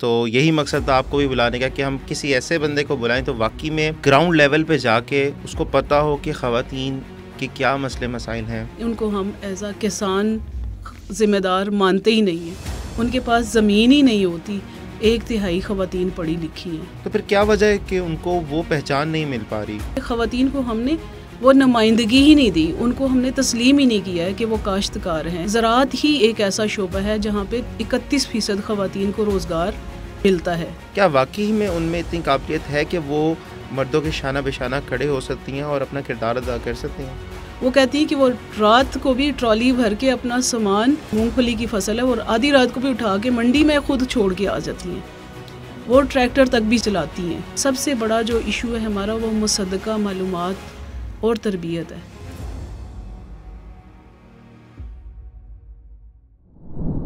तो यही मकसद था आपको भी बुलाने का कि हम किसी ऐसे बंदे को बुलाएं तो वाकई में ग्राउंड लेवल पे जाके उसको पता हो कि ख़वातीन के क्या मसले मसाइल हैं। उनको हम एज आ किसान ज़िम्मेदार मानते ही नहीं हैं। उनके पास ज़मीन ही नहीं होती। 1/3 ख़वातीन पढ़ी लिखी हैं। तो फिर क्या वजह है कि उनको वो पहचान नहीं मिल पा रही? ख़वातीन को हमने वो नुमाइंदगी ही नहीं दी, उनको हमने तस्लीम ही नहीं किया है कि वो काश्तकार हैं। ज़राअत ही एक ऐसा शोबा है जहाँ पे 31% ख़वातीन को रोज़गार मिलता है। क्या वाकई में उनमें इतनी काबिलियत है कि वो मर्दों के शाना बेशाना खड़े हो सकती हैं और अपना किरदार अदा कर सकती हैं? वो कहती हैं कि वो रात को भी ट्रॉली भर के अपना सामान, मूंगफली की फसल है, और आधी रात को भी उठा के मंडी में खुद छोड़ के आ जाती हैं। वो ट्रैक्टर तक भी चलाती हैं। सबसे बड़ा जो इशू है हमारा वो मुसद्दका मालूमात और तरबियत है।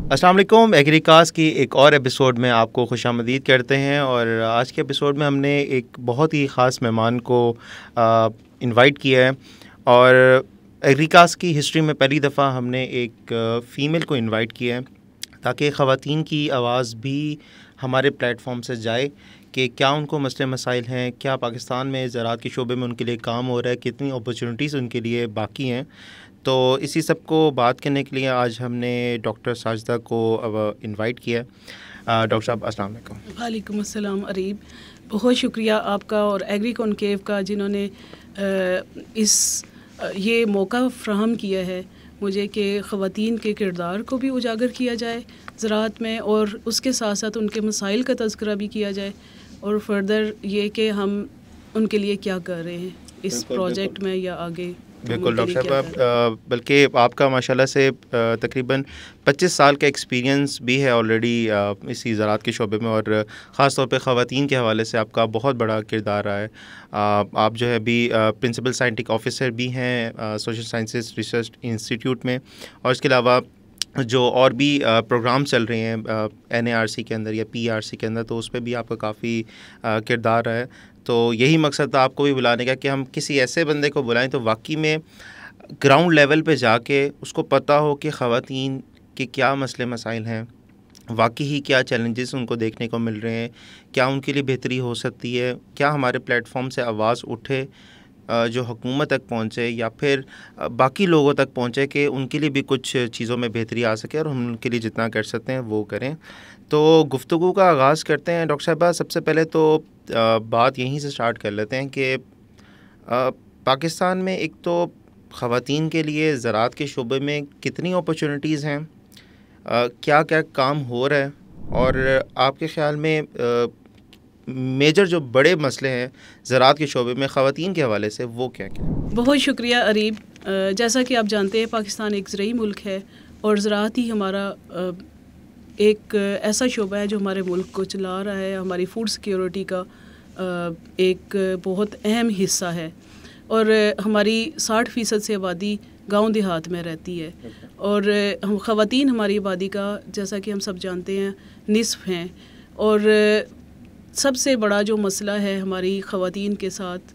अस्सलाम वालेकुम, एग्रीकास्ट की एक और एपिसोड में आपको खुशामदीद करते हैं। और आज के एपिसोड में हमने एक बहुत ही ख़ास मेहमान को इनवाइट किया है। और एग्रीकास्ट की हिस्ट्री में पहली दफ़ा हमने एक फ़ीमेल को इनवाइट किया है ताकि ख़वातीन की आवाज़ भी हमारे प्लेटफॉर्म से जाए कि क्या उनको मसले मसाइल हैं, क्या पाकिस्तान में ज़राअत के शोबे में उनके लिए काम हो रहा है, कितनी अपॉर्चुनिटीज़ उनके लिए बाकी हैं। तो इसी सब को बात करने के लिए आज हमने डॉक्टर साजिदा को इनवाइट किया है। डॉक्टर साहब अस्सलाम वालेकुम। वालेकुम अस्सलाम अरीब, बहुत शुक्रिया आपका और एग्री कॉनकेव का जिन्होंने ये मौका फ्राहम किया है मुझे कि ख़वातीन के किरदार को भी उजागर किया जाए ज़राअत में, और उसके साथ साथ उनके मसाइल का तज़किरा भी किया जाए, और फर्दर ये कि हम उनके लिए क्या कर रहे हैं इस प्रोजेक्ट में या आगे। बिल्कुल डॉक्टर साहब, बल्कि आपका माशाल्लाह से तकरीबन 25 साल का एक्सपीरियंस भी है ऑलरेडी इसी ज़राअत के शोबे में, और ख़ास तौर पे ख़वातीन के हवाले से आपका बहुत बड़ा किरदार रहा है। आप जो है अभी प्रिंसिपल साइंटिफिक ऑफिसर भी हैं सोशल साइंसेस रिसर्च इंस्टीट्यूट में, और इसके अलावा जो और भी प्रोग्राम चल रहे हैं NARC के अंदर या PRC के अंदर, तो उस पर भी आपका काफ़ी किरदार रहा है। तो यही मकसद था आपको भी बुलाने का कि हम किसी ऐसे बंदे को बुलाएं तो वाकई में ग्राउंड लेवल पे जाके उसको पता हो कि ख़वातीन के क्या मसले मसाइल हैं, वाकई ही क्या चैलेंजेस उनको देखने को मिल रहे हैं, क्या उनके लिए बेहतरी हो सकती है, क्या हमारे प्लेटफॉर्म से आवाज़ उठे जो हुकूमत तक पहुँचे या फिर बाकी लोगों तक पहुँचे कि उनके लिए भी कुछ चीज़ों में बेहतरी आ सके, और हम उनके लिए जितना कर सकते हैं वो करें। तो गुफ्तगू का आगाज़ करते हैं। डॉक्टर साहबा, सबसे पहले तो बात यहीं से स्टार्ट कर लेते हैं कि पाकिस्तान में एक तो ख़वातीन के लिए ज़राअत के शोबे में कितनी अपॉर्चुनिटीज़ हैं, क्या क्या काम हो रहा है, और आपके ख़्याल में मेजर जो बड़े मसले हैं ज़राअत के शोबे में ख़वातीन के हवाले से वो क्या क्या? बहुत शुक्रिया अरीब। जैसा कि आप जानते हैं पाकिस्तान एक ज़रई मुल्क है, और ज़राअत ही हमारा एक ऐसा शोबा है जो हमारे मुल्क को चला रहा है, हमारी फूड सिक्योरिटी का एक बहुत अहम हिस्सा है। और हमारी 60% से आबादी गांव देहात में रहती है, और हम ख़वातीन हमारी आबादी का, जैसा कि हम सब जानते हैं, निस्फ़ हैं। और सबसे बड़ा जो मसला है हमारी ख़वातीन के साथ,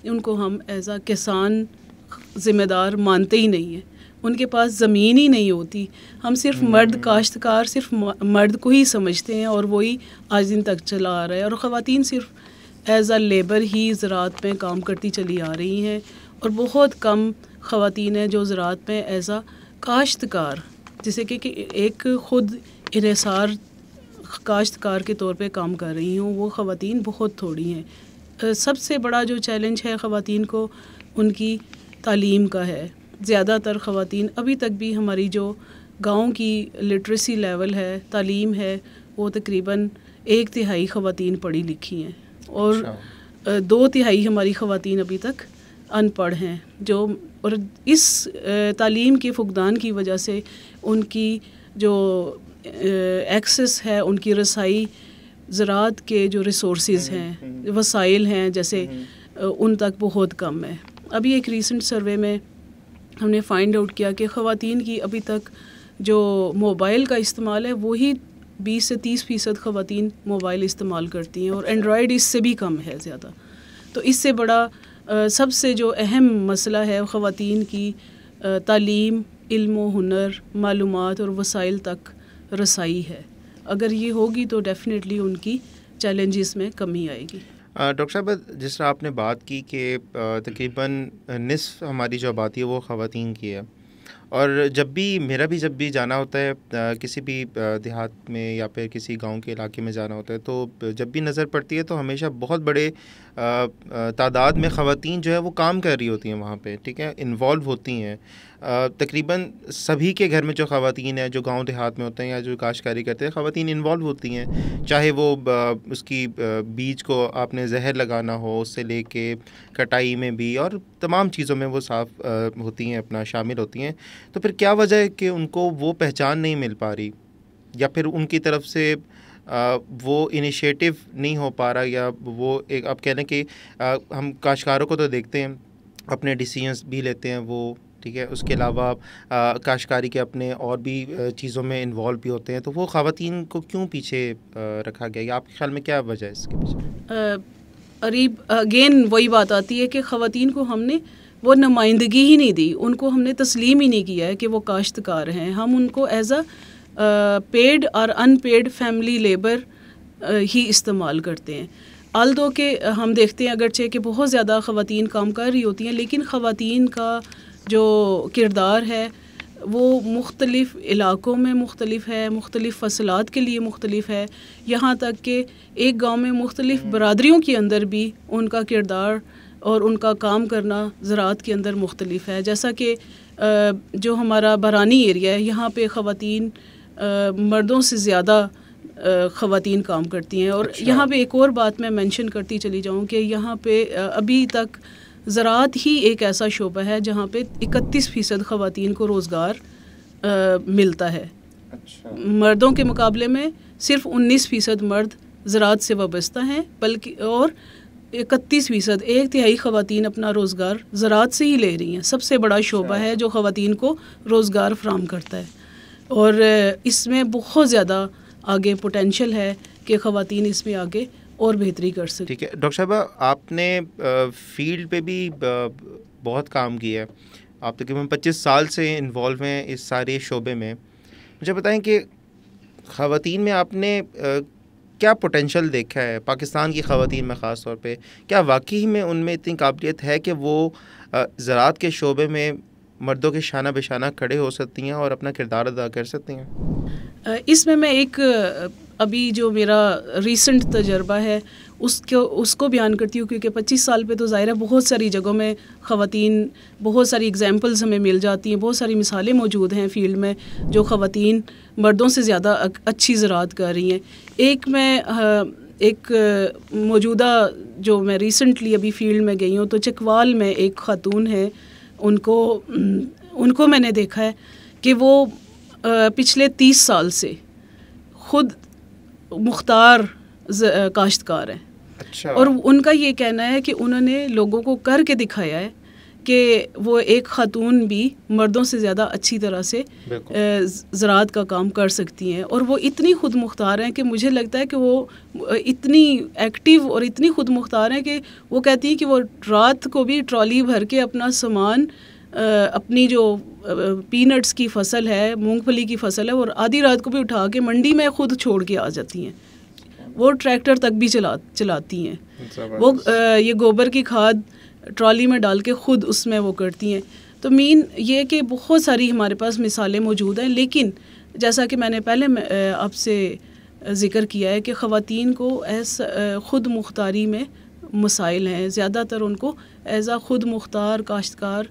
उनको हम एज आ किसान ज़िम्मेदार मानते ही नहीं हैं। उनके पास ज़मीन ही नहीं होती। हम सिर्फ मर्द काश्तकार, सिर्फ मर्द को ही समझते हैं, और वही आज दिन तक चला आ रहा है। और ख़वातीन सिर्फ एज आ लेबर ही ज़राअत में काम करती चली आ रही हैं, और बहुत कम ख़वातीन हैं जो ज़राअत में एज आ काश्तकार, जिसे कि एक ख़ुद इन्हिसार काश्तकार के तौर पे काम कर रही हूँ, वो ख़वातीन बहुत थोड़ी हैं। सबसे बड़ा जो चैलेंज है ख़वातीन को उनकी तालीम का है। ज़्यादातर ख़वातीन अभी तक भी, हमारी जो गांव की लिटरेसी लेवल है, तालीम है, वो तकरीबन 1/3 ख़वातीन पढ़ी लिखी हैं, और 2/3 हमारी ख़वातीन अभी तक अनपढ़ हैं। और इस तालीम के फुकदान की वजह से उनकी जो एक्सेस है, उनकी रसाई ज़राअत के जो रिसोर्सेज हैं, वसाइल हैं, जैसे उन तक बहुत कम है। अभी एक रीसेंट सर्वे में हमने फाइंड आउट किया कि ख़वातीन की अभी तक जो मोबाइल का इस्तेमाल है वही 20 से 30% ख़वातीन मोबाइल इस्तेमाल करती हैं, और एंड्रॉयड इससे भी कम है ज़्यादा। तो इससे बड़ा सबसे जो अहम मसला है ख़वातीन की तालीम, इल्म व हुनर, मालूमात और वसाइल तक रसाई है। अगर ये होगी तो डेफिनेटली उनकी चैलेंजेस में कमी आएगी। डॉक्टर साहब, जिस तरह आपने बात की कि तकरीबन निस्फ हमारी जो आबादी है वो ख़वातीन की है, और जब भी जाना होता है किसी भी देहात में या फिर किसी गांव के इलाके में जाना होता है, तो जब भी नज़र पड़ती है तो हमेशा बहुत बड़े तादाद में ख़वातीन जो है वो काम कर रही होती हैं वहाँ पे, ठीक है, इन्वॉल्व होती हैं। तकरीबन सभी के घर में जो ख़वातीन हैं जो गांव देहात में होते हैं या जो काश्तकारी करते हैं, ख़वातीन इन्वॉल्व होती हैं, चाहे वो उसकी बीज को आपने जहर लगाना हो उससे लेके कटाई में भी, और तमाम चीज़ों में वो साफ होती हैं, अपना शामिल होती हैं। तो फिर क्या वजह है कि उनको वो पहचान नहीं मिल पा रही, या फिर उनकी तरफ से वो इनिशिएटिव नहीं हो पा रहा, या वो एक आप कह लें कि हम काश्तकारों को तो देखते हैं अपने डिसीजंस भी लेते हैं वो, ठीक है, उसके अलावा काश्तकारी के अपने और भी चीज़ों में इन्वॉल्व भी होते हैं, तो वो ख़वातीन को क्यों पीछे रखा गया, या आपके ख्याल में क्या वजह है इसके पीछे? अरीब, अगेन वही बात आती है कि ख़वातीन को हमने वो नुमाइंदगी ही नहीं दी, उनको हमने तस्लीम ही नहीं किया है कि वो काश्तकार हैं। हम उनको एज अ पेड और अनपेड फैमिली लेबर ही इस्तेमाल करते हैं। आल्दो के हम देखते हैं अगरचे कि बहुत ज़्यादा ख़वातीन काम कर रही होती हैं, लेकिन ख़वातीन का जो किरदार है वो मुख्तलिफ़ इलाक़ों में मुख्तलिफ़ है, मुख्तलिफ़ फसलात के लिए मुख्तलिफ़ है, यहाँ तक कि एक गांव में मुख्तलिफ़ बरादरियों के अंदर भी उनका किरदार और उनका काम करना ज़राअत के अंदर मुख्तलिफ़ है। जैसा कि जो हमारा बरानी एरिया है, यहाँ पे ख़वातीन मर्दों से ज़्यादा ख़वातीन काम करती हैं। और अच्छा। यहाँ पे एक और बात मैं मेंशन करती चली जाऊँ कि यहाँ पे अभी तक ज़राअत ही एक ऐसा शोबा है जहाँ पे 31% ख़वातीन को रोज़गार मिलता है। अच्छा। मर्दों के मुकाबले में सिर्फ 19% मर्द ज़राअत से वाबस्ता हैं, बल्कि और 31%, 1/3 ख़वातीन अपना रोज़गार ज़राअत से ही ले रही हैं। सबसे बड़ा शोबा है जो ख़वातीन को रोज़गार फ्राहम करता है, और इसमें बहुत ज़्यादा आगे पोटेंशल है कि ख़वातीन इसमें आगे और बेहतरी कर सकें। ठीक है डॉक्टर साहबा, आपने फील्ड पे भी बहुत काम किया है, आप तकरीबन 25 साल से इन्वॉल्व हैं इस सारे शोबे में। मुझे बताएं कि ख़वातीन में आपने क्या पोटेंशल देखा है, पाकिस्तान की ख़वातीन में ख़ास तौर पे, क्या वाकई में उनमें इतनी काबिलियत है कि वो ज़राअत के शोबे में मर्दों के शाना बेशाना खड़े हो सकती हैं और अपना किरदार अदा कर सकती हैं? इसमें मैं एक अभी जो मेरा रीसेंट तजर्बा है उसको बयान करती हूँ, क्योंकि 25 साल पे तो ज़ाहिर है बहुत सारी जगहों में ख़वातीन, बहुत सारी एग्जांपल्स हमें मिल जाती हैं, बहुत सारी मिसालें मौजूद हैं फ़ील्ड में जो ख़वातीन मर्दों से ज़्यादा अच्छी ज़राअत कर रही हैं। एक मौजूदा जो मैं रिसेंटली अभी फ़ील्ड में गई हूँ, तो चकवाल में एक ख़ातून है, उनको मैंने देखा है कि वो पिछले 30 साल से ख़ुद मुख्तार काश्तकार हैं। अच्छा। और उनका ये कहना है कि उन्होंने लोगों को करके दिखाया है कि वो एक ख़ातून भी मर्दों से ज़्यादा अच्छी तरह से ज़राअत का काम कर सकती हैं। और वो इतनी ख़ुद मुख्तार हैं कि मुझे लगता है कि वो इतनी एक्टिव और इतनी ख़ुद मुख्तार हैं कि वो कहती हैं कि वो रात को भी ट्रॉली भर के अपना सामान, अपनी जो पीनट्स की फसल है, मूंगफली की फसल है, और आधी रात को भी उठा के मंडी में ख़ुद छोड़ के आ जाती हैं। वो ट्रैक्टर तक भी चलाती हैं। वो ये गोबर की खाद ट्रॉली में डाल के ख़ुद उसमें वो करती हैं। तो मीन ये कि बहुत सारी हमारे पास मिसालें मौजूद हैं, लेकिन जैसा कि मैंने पहले आपसे ज़िक्र किया है कि ख़वातीन को ख़ुद मुख्तारी में मसाइल हैं। ज़्यादातर उनको एज़ आ ख़ुद मुख्तार काश्तकार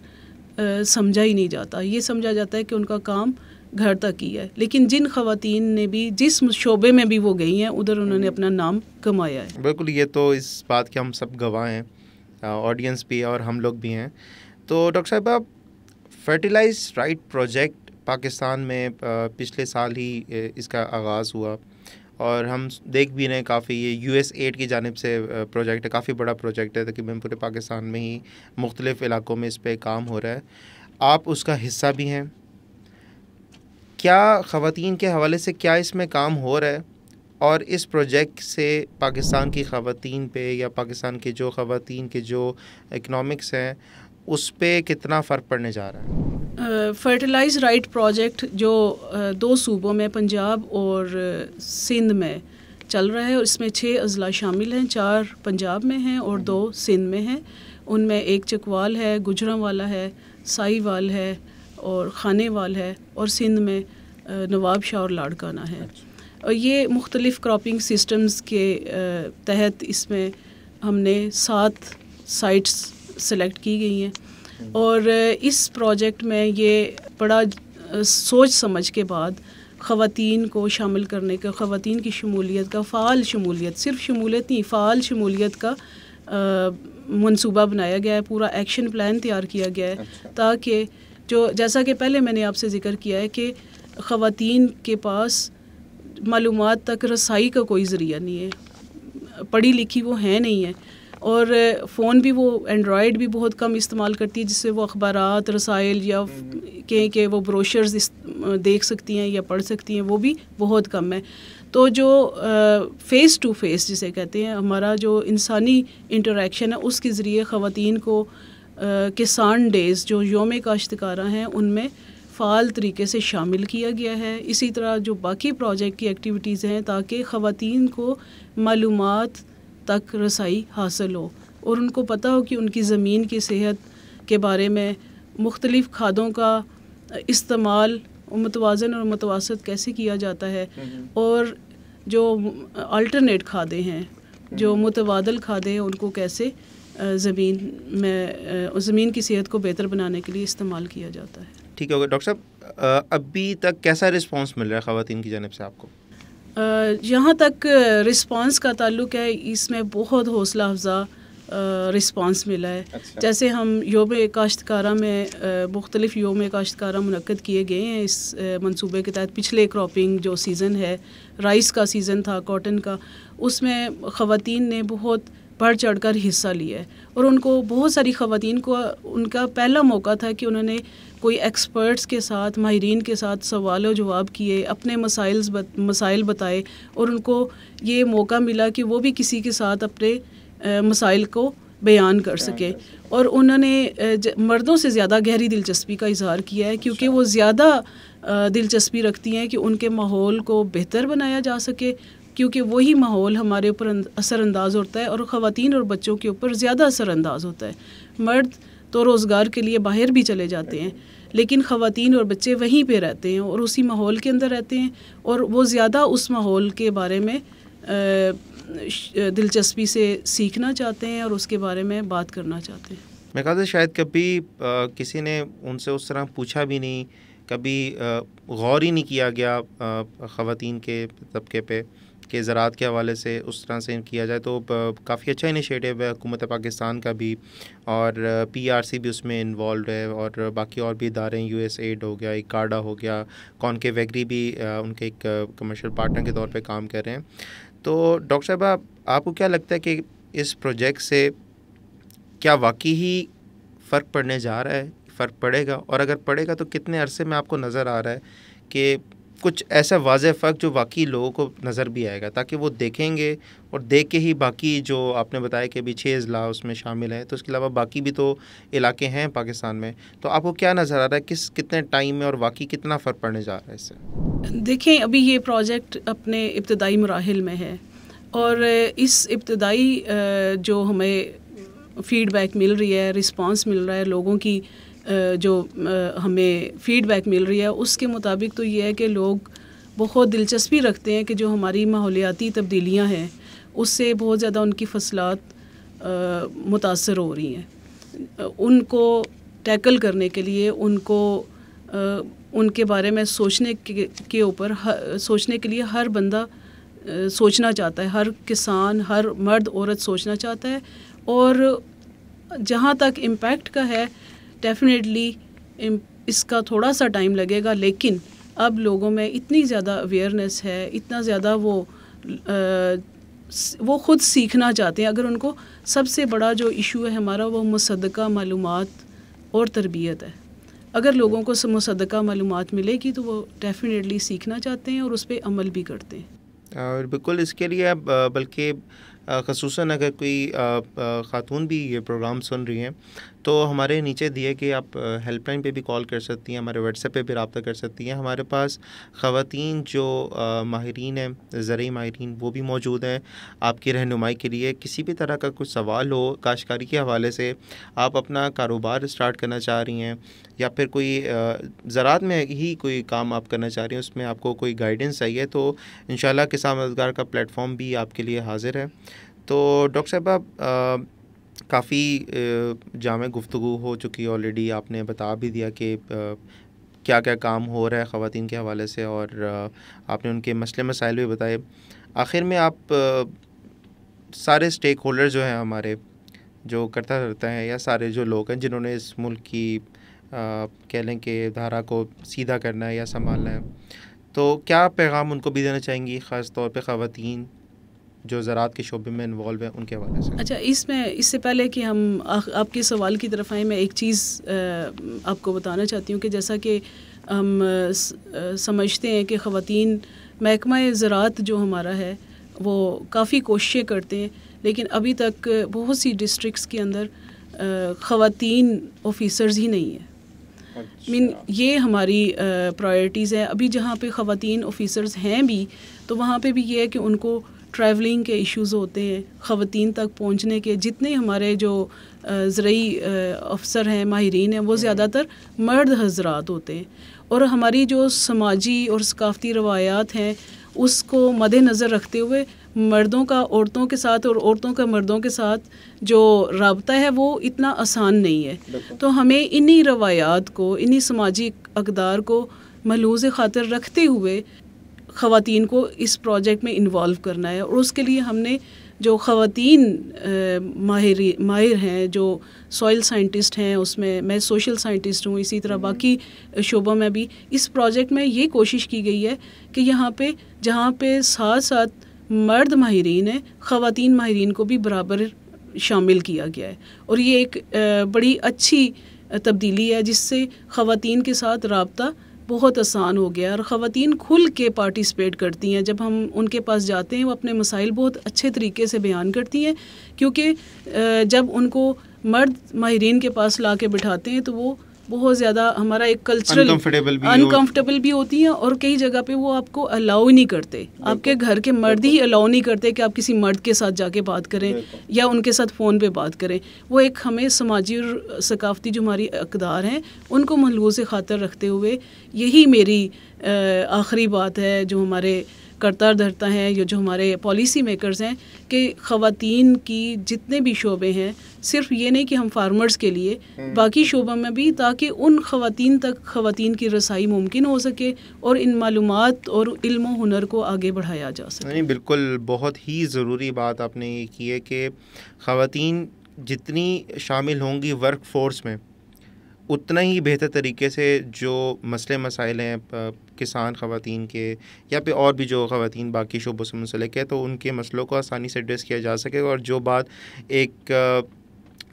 समझा ही नहीं जाता। ये समझा जाता है कि उनका काम घर तक ही है, लेकिन जिन ख़वातीन ने भी जिस शोबे में भी वो गई हैं उधर उन्होंने अपना नाम कमाया है। बिल्कुल, ये तो इस बात के हम सब गवाह हैं, ऑडियंस भी है और हम लोग भी हैं। तो डॉक्टर साहब, आप फर्टिलाइज राइट प्रोजेक्ट पाकिस्तान में पिछले साल ही इसका आगाज़ हुआ, और हम देख भी रहे हैं काफ़ी ये USAID की जानिब से प्रोजेक्ट है, काफ़ी बड़ा प्रोजेक्ट है, तकरीबन पूरे पाकिस्तान में ही मुख्तलिफ़ इलाक़ों में इस पर काम हो रहा है। आप उसका हिस्सा भी हैं। क्या ख़वातीन के हवाले से क्या इसमें काम हो रहा है, और इस प्रोजेक्ट से पाकिस्तान की ख़वातीन पे या पाकिस्तान के जो इकनॉमिक्स हैं उस पे कितना फ़र्क पड़ने जा रहा है? फर्टिलाइज राइट प्रोजेक्ट जो 2 सूबों में पंजाब और सिंध में चल रहा है, और इसमें 6 अजला शामिल हैं, 4 पंजाब में हैं और 2 सिंध में हैं। उनमें एक चकवाल है, गुजरांवाला है, साहिवाल है और खानेवाल है, और सिंध में नवाब शाह और लाड़काना है। और ये मुख्तलिफ़ क्रॉपिंग सिस्टम्स के तहत इसमें हमने 7 साइट्स सेलेक्ट की गई हैं, और इस प्रोजेक्ट में ये बड़ा सोच समझ के बाद ख़वातीन को शामिल करने का, ख़वातीन की शमूलियत का, फ़ाल शमूलियत, सिर्फ शमूलियत नहीं, फ़ाल शमूलियत का मंसूबा बनाया गया है, पूरा एक्शन प्लान तैयार किया गया है। ताकि जो, जैसा कि पहले मैंने आपसे ज़िक्र किया है कि ख़वातीन के पास मालूमात तक रसाई का कोई ज़रिया नहीं है, पढ़ी लिखी वो है नहीं है, और फ़ोन भी वो एंड्रॉयड भी बहुत कम इस्तेमाल करती है, जिससे वो अखबारात, रसाइल या के वो ब्रोशर्स देख सकती हैं या पढ़ सकती हैं, वो भी बहुत कम है। तो जो फ़ेस टू फेस जिसे कहते हैं, हमारा जो इंसानी इंटरेक्शन है, उसके ज़रिए ख़वातीन को किसान डेज़ जो योम काश्तकारा हैं उनमें फ़ाल तरीके से शामिल किया गया है। इसी तरह जो बाकी प्रोजेक्ट की एक्टिविटीज़ हैं, ताकि ख़वातीन को मालूमात तक रसाई हासिल हो और उनको पता हो कि उनकी ज़मीन की सेहत के बारे में, मुख्तलिफ़ खादों का इस्तेमाल मुतवाज़न और मुतवासत कैसे किया जाता है, और जो अल्टरनेट खादें हैं, जो मुतबादल खादें हैं, उनको कैसे ज़मीन की सेहत को बेहतर बनाने के लिए इस्तेमाल किया जाता है। ठीक है डॉक्टर साहब, अभी तक कैसा रिस्पांस मिल रहा है ख़वातीन की जानिब से आपको? जहाँ तक रिस्पांस का ताल्लुक़ है, इसमें बहुत हौसला अफ़ज़ा रिस्पांस मिला है। अच्छा। जैसे हम योम काश्तकारा में मुख्तलिफ़ योम काश्तकारा मुनक्कद किए गए हैं इस मंसूबे के तहत। पिछले क्रॉपिंग जो सीज़न है, राइस का सीज़न था, कॉटन का, उसमें ख़वातीन ने बहुत बढ़ चढ़ कर हिस्सा लिया है, और उनको, बहुत सारी ख़वातीन को उनका पहला मौका था कि उन्होंने कोई एक्सपर्ट्स के साथ, माहिरीन के साथ सवाल जवाब किए, अपने मसाइल बताए, और उनको ये मौका मिला कि वो भी किसी के साथ अपने मसाइल को बयान कर सके। और उन्होंने मर्दों से ज़्यादा गहरी दिलचस्पी का इजहार किया है, क्योंकि वो ज़्यादा दिलचस्पी रखती हैं कि उनके माहौल को बेहतर बनाया जा सके, क्योंकि वही माहौल हमारे ऊपर असरअंदाज होता है और ख़वातीन और बच्चों के ऊपर ज़्यादा असरअंदाज होता है। मर्द तो रोज़गार के लिए बाहर भी चले जाते हैं, लेकिन ख़वातीन और बच्चे वहीं पे रहते हैं और उसी माहौल के अंदर रहते हैं, और वो ज़्यादा उस माहौल के बारे में दिलचस्पी से सीखना चाहते हैं और उसके बारे में बात करना चाहते हैं। मैं कहता शायद कभी किसी ने उनसे उस तरह पूछा भी नहीं, कभी गौर ही नहीं किया गया ख़वातीन के तबके पे कि ज़राअत के हवाले से उस तरह से किया जाए। तो काफ़ी अच्छा इनिशिएटिव है हुकूमत पाकिस्तान का भी, और PRC भी उसमें इन्वॉल्व है, और बाकी और भी इदारे, USAID हो गया, इकाडा हो गया, कॉनकेव एग्री भी उनके एक कमर्शियल पार्टनर के तौर पे काम कर रहे हैं। तो डॉक्टर साहब, आपको क्या लगता है कि इस प्रोजेक्ट से क्या वाकई ही फ़र्क पड़ने जा रहा है, फ़र्क पड़ेगा, और अगर पड़ेगा तो कितने अरसे में आपको नज़र आ रहा है कि कुछ ऐसा वाज़ेह फ़र्क जो वाकई लोगों को नज़र भी आएगा, ताकि वो देखेंगे और देख के ही बाकी, जो आपने बताया कि अभी 6 अज़ला उसमें शामिल हैं, तो उसके अलावा बाकी भी तो इलाके हैं पाकिस्तान में, तो आपको क्या नज़र आ रहा है कितने टाइम में और वाकई कितना फ़र्क पड़ने जा रहा है इससे? देखें, अभी ये प्रोजेक्ट अपने इब्तदाई मराहिल में है, और इस इब्तदाई जो हमें फ़ीडबैक मिल रही है, रिस्पांस मिल रहा है, लोगों की जो हमें फ़ीडबैक मिल रही है, उसके मुताबिक तो ये है कि लोग बहुत दिलचस्पी रखते हैं कि जो हमारी माहौलियाती तब्दीलियाँ हैं उससे बहुत ज़्यादा उनकी फसलात मुतासर हो रही हैं। उनको टैकल करने के लिए, उनको उनके बारे में सोचने के ऊपर सोचने के लिए हर बंदा सोचना चाहता है, हर किसान, हर मर्द औरत सोचना चाहता है। और जहाँ तक इम्पैक्ट का है, डेफिनेटली इसका थोड़ा सा टाइम लगेगा, लेकिन अब लोगों में इतनी ज़्यादा अवेयरनेस है, इतना ज़्यादा वो ख़ुद सीखना चाहते हैं। अगर उनको, सबसे बड़ा जो इशू है हमारा वो मुसद्दक़ा मालूमात और तरबियत है। अगर लोगों को मुसद्दक़ा मालूमात मिलेगी तो वो डेफिनेटली सीखना चाहते हैं और उस पर अमल भी करते हैं। और बिल्कुल इसके लिए बल्कि ख़ुसूसन अगर कोई ख़ातून भी ये प्रोग्राम सुन रही हैं तो हमारे नीचे दिए कि आप हेल्पलाइन पे भी कॉल कर सकती हैं, हमारे व्हाट्सएप पे भी रब्ता कर सकती हैं। हमारे पास ख़वातीन जो माहिरीन हैं, ज़रई माहिरीन, वो भी मौजूद हैं आपकी रहनुमाई के लिए। किसी भी तरह का कुछ सवाल हो काश्तकारी के हवाले से, आप अपना कारोबार स्टार्ट करना चाह रही हैं या फिर कोई ज़राअत में ही कोई काम आप करना चाह रही हैं, उसमें आपको कोई गाइडेंस चाहिए, तो इंशाल्लाह किसान मददगार का प्लेटफॉर्म भी आपके लिए हाज़िर है। तो डॉक्टर साहब, काफ़ी जामे गुफ्तगू हो चुकी है ऑलरेडी, आपने बता भी दिया कि क्या क्या काम हो रहा है ख़वातीन के हवाले से, और आपने उनके मसले मसाइल भी बताए। आखिर में आप सारे स्टेक होल्डर जो हैं हमारे, जो करता धरता हैं, या सारे जो लोग हैं जिन्होंने इस मुल्क की कह लें कि धारा को सीधा करना है या संभालना है, तो क्या पैगाम उनको भी देना चाहेंगी, ख़ास तौर पे ख़वातीन जो ज़राअत के शोबे में इन्वॉल्व है उनके हवाले से? अच्छा, इससे पहले कि हम आपके सवाल की तरफ आएँ, मैं एक चीज़ आपको बताना चाहती हूँ कि जैसा कि हम समझते हैं कि ख़वातीन महकमा ज़राअत जो हमारा है वो काफ़ी कोशिशें करते हैं, लेकिन अभी तक बहुत सी डिस्ट्रिक्ट्स के अंदर ख़वातीन ऑफिसर्स ही नहीं है। मीन ये हमारी प्रायोरिटीज़ है। अभी जहाँ पे ख़वातीन ऑफिसर्स हैं भी, तो वहाँ पे भी ये है कि उनको ट्रैवलिंग के इश्यूज़ होते हैं, ख़वातीन तक पहुँचने के। जितने हमारे जो ज़रई अफसर हैं, माहिरीन हैं, वो ज़्यादातर मर्द हज़रात होते हैं, और हमारी जो समाजी और सकाफ़ती रवायात हैं उसको मद्देनज़र रखते हुए मर्दों का औरतों के साथ और औरतों का मर्दों के साथ जो राब्ता है वो इतना आसान नहीं है। तो हमें इन्हीं रवायात को, इन्हीं समाजी अक़दार को मलूज़ ख़ातिर रखते हुए ख़वातीन को इस प्रोजेक्ट में इन्वॉल्व करना है। और उसके लिए हमने जो ख़वातीन माहिर हैं, जो सॉइल साइंटिस्ट हैं, उसमें मैं सोशल साइंटिस्ट हूँ, इसी तरह बाकी शोबों में भी इस प्रोजेक्ट में ये कोशिश की गई है कि यहाँ पे जहाँ पे साथ साथ मर्द माहिरीन हैं, ख़वातीन माहिरीन को भी बराबर शामिल किया गया है। और ये एक बड़ी अच्छी तब्दीली है जिससे ख़वातीन के साथ राब्ता बहुत आसान हो गया, और ख़वातीन खुल के पार्टिसिपेट करती हैं। जब हम उनके पास जाते हैं वो अपने मसाइल बहुत अच्छे तरीके से बयान करती हैं, क्योंकि जब उनको मर्द माहिरीन के पास ला के बिठाते हैं तो वो बहुत ज़्यादा हमारा एक कल्चरल अनकम्फर्टेबल भी होती हैं, और कई जगह पे वो आपको अलाउ ही नहीं करते। आपके घर के मर्द ही अलाउ नहीं करते कि आप किसी मर्द के साथ जाके बात करें या उनके साथ फ़ोन पे बात करें। वो एक हमें समाजी और सकाफ़ती जो हमारी अक़दार हैं उनको मलूज़ ख़ातिर रखते हुए, यही मेरी आखिरी बात है जो हमारे करता धरता है, या जो हमारे पॉलिसी मेकर्स हैं, कि ख़वातीन की जितने भी शोबे हैं, सिर्फ ये नहीं कि हम फार्मर्स के लिए, बाकी शोबों में भी, ताकि उन ख़वातीन तक ख़वातीन की रसाई मुमकिन हो सके और इन मालूमात और इल्म व हुनर को आगे बढ़ाया जा सके। नहीं, बिल्कुल बहुत ही ज़रूरी बात आपने ये की है कि ख़वातीन जितनी शामिल होंगी वर्क फोर्स में, उतना ही बेहतर तरीके से जो मसले मसाइल हैं किसान ख़वातीन के या फिर और भी जो ख़वातीन बाकी शोबों से मुंसलिक है, तो उनके मसलों को आसानी से एड्रेस किया जा सकेगा। और जो बात एक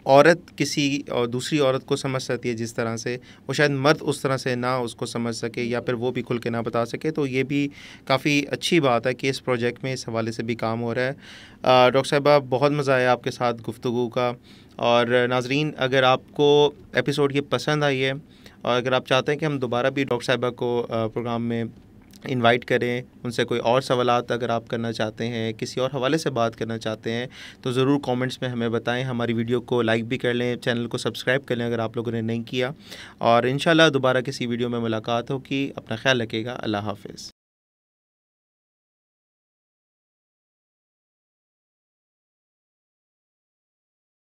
औरत किसी और दूसरी औरत को समझ सकती है जिस तरह से, वो शायद मर्द उस तरह से ना उसको समझ सके या फिर वो भी खुल के ना बता सके। तो ये भी काफ़ी अच्छी बात है कि इस प्रोजेक्ट में इस हवाले से भी काम हो रहा है। डॉक्टर साहिबा, बहुत मज़ा आया आपके साथ गुफ्तगू का। और नाजरीन, अगर आपको एपिसोड ये पसंद आई है और अगर आप चाहते हैं कि हम दोबारा भी डॉक्टर साहिबा को प्रोग्राम में इनवाइट करें, उनसे कोई और सवालात अगर आप करना चाहते हैं, किसी और हवाले से बात करना चाहते हैं, तो ज़रूर कमेंट्स में हमें बताएं। हमारी वीडियो को लाइक भी कर लें, चैनल को सब्सक्राइब कर लें अगर आप लोगों ने नहीं किया। और इंशाल्लाह दोबारा किसी वीडियो में मुलाकात होगी। अपना ख्याल रखिएगा। अल्लाह हाफ़िज़।